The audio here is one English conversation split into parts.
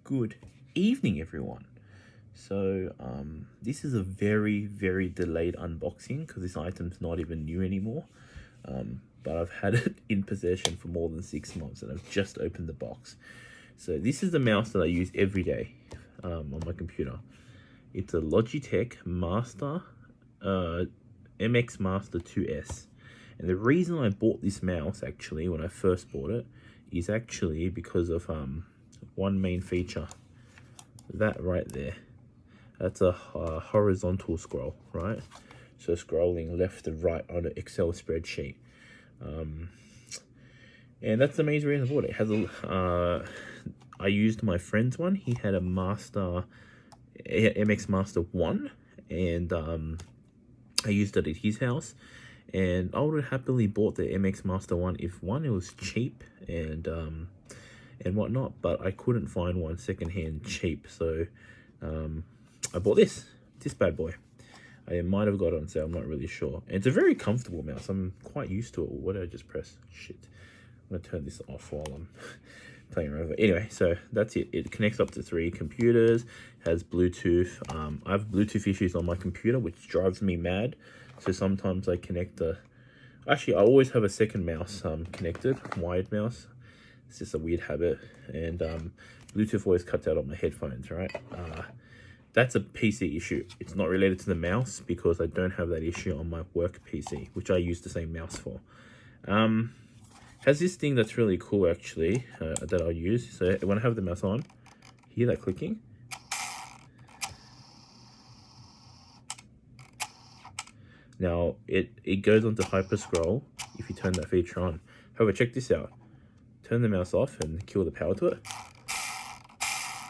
Good evening, everyone. So this is a very delayed unboxing because this item's not even new anymore, but I've had it in possession for more than 6 months and I've just opened the box. So this is the mouse that I use every day on my computer. It's a Logitech Master MX Master 2S, and the reason I bought this mouse actually when I first bought it is actually because of one main feature. That right there, that's a horizontal scroll, right? So scrolling left to right on an Excel spreadsheet, and that's the main reason I bought it. It has a I used my friend's one. He had a Master MX Master 1, and I used it at his house, and I would have happily bought the MX Master 1 if one, it was cheap and whatnot, but I couldn't find one secondhand cheap, so I bought this bad boy. I might have got it on sale, I'm not really sure. And it's a very comfortable mouse. I'm quite used to it. What did I just press? Shit. I'm gonna turn this off while I'm playing around with it. Anyway, so that's it. It connects up to 3 computers, has Bluetooth. I have Bluetooth issues on my computer, which drives me mad. So sometimes I connect actually, I always have a second mouse connected, wired mouse. It's just a weird habit. And Bluetooth always cuts out on my headphones, right? That's a PC issue. It's not related to the mouse because I don't have that issue on my work PC, which I use the same mouse for. Has this thing that's really cool actually, that I'll use. So when I have the mouse on, hear that clicking? Now it goes onto hyper scroll if you turn that feature on. However, check this out. Turn the mouse off and kill the power to it.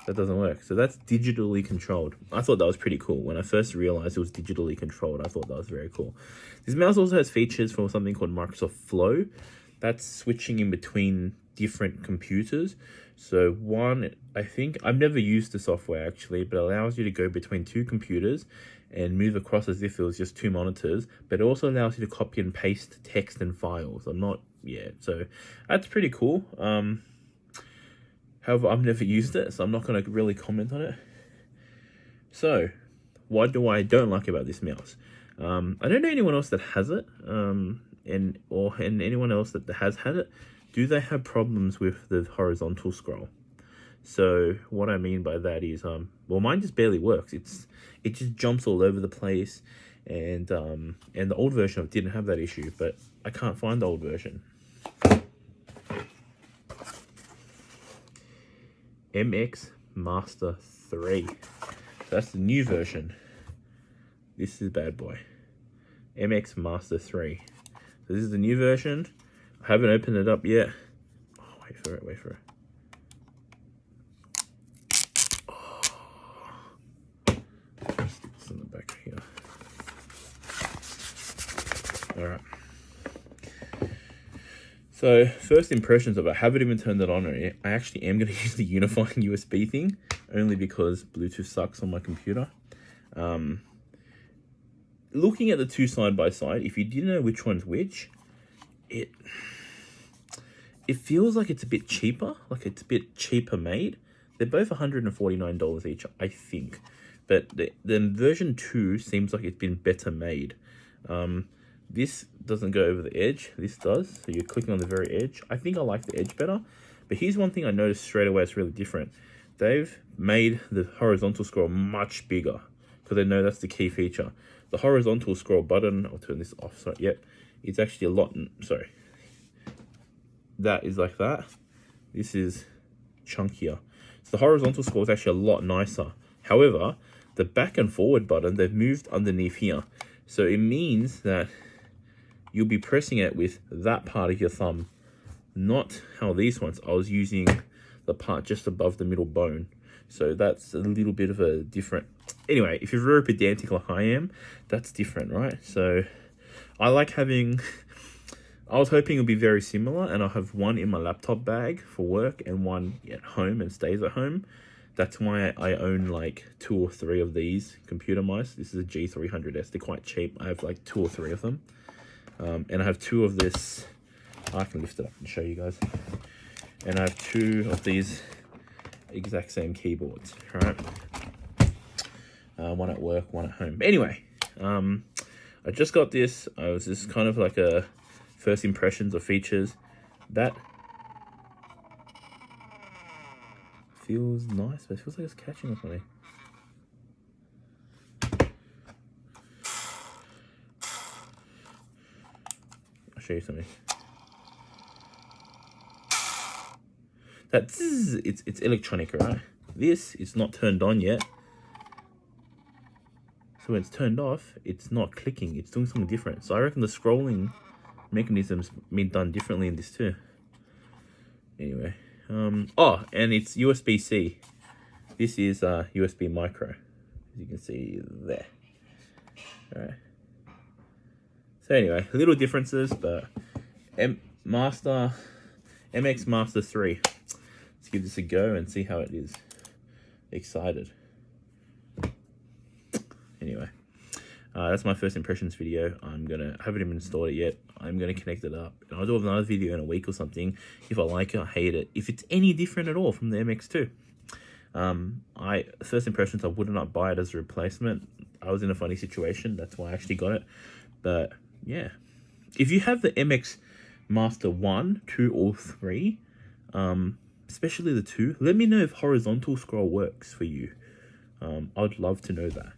That doesn't work. So that's digitally controlled. I thought that was pretty cool. When I first realized it was digitally controlled, I thought that was very cool. This mouse also has features for something called Microsoft Flow. That's switching in between different computers. So one, I think, I've never used the software actually, but it allows you to go between 2 computers and move across as if it was just 2 monitors, but it also allows you to copy and paste text and files. So that's pretty cool. However, I've never used it, so I'm not going to really comment on it. So, what do I don't like about this mouse? I don't know anyone else that has it, and anyone else that has had it. Do they have problems with the horizontal scroll? So what I mean by that is, well, mine just barely works. It just jumps all over the place, and the old version of it didn't have that issue, but I can't find the old version. MX Master 3. So that's the new version. This is bad boy. MX Master 3. So this is the new version. I haven't opened it up yet. Oh, wait for it. Oh. Stick this in the back here. Alright. So, first impressions of it, I haven't even turned it on. I actually am going to use the unifying USB thing, only because Bluetooth sucks on my computer. Looking at the 2 side by side, if you didn't know which one's which, it feels like it's a bit cheaper, made. They're both $149 each, I think. But the version 2 seems like it's been better made. This doesn't go over the edge. This does. So you're clicking on the very edge. I think I like the edge better. But here's one thing I noticed straight away it's really different. They've made the horizontal scroll much bigger because they know that's the key feature. The horizontal scroll button, I'll turn this off. Sorry, yep. It's actually a lot, sorry. That is like that. This is chunkier. So the horizontal scroll is actually a lot nicer. However, the back and forward button, they've moved underneath here. So it means that you'll be pressing it with that part of your thumb, not how these ones. I was using the part just above the middle bone. So that's a little bit of a different. Anyway, if you're very pedantic like I am, that's different, right? So I like having, I was hoping it would be very similar, and I'll have one in my laptop bag for work and one at home and stays at home. That's why I own like 2 or 3 of these computer mice. This is a G300S. They're quite cheap. I have like 2 or 3 of them. And I have 2 of this. I can lift it up and show you guys. And I have 2 of these exact same keyboards, right? One at work, one at home. But anyway, I just got this. I was just kind of like a first impressions of features. That feels nice, but it feels like it's catching or something. I'll show you something. That it's electronic, right? This is not turned on yet. So when it's turned off, it's not clicking. It's doing something different. So I reckon the scrolling mechanism's been done differently in this too. Anyway, oh, and it's USB-C. This is USB micro, as you can see there. All right. So anyway, little differences, but MX Master 3. Let's give this a go and see how it is. Excited. Anyway, that's my first impressions video. I haven't even installed it yet. I'm gonna connect it up. And I'll do another video in a week or something. If I like it, I hate it. If it's any different at all from the MX2. First impressions, I would not buy it as a replacement. I was in a funny situation. That's why I actually got it. But yeah, if you have the MX Master 1, 2, or 3, especially the 2, let me know if horizontal scroll works for you. I'd love to know that.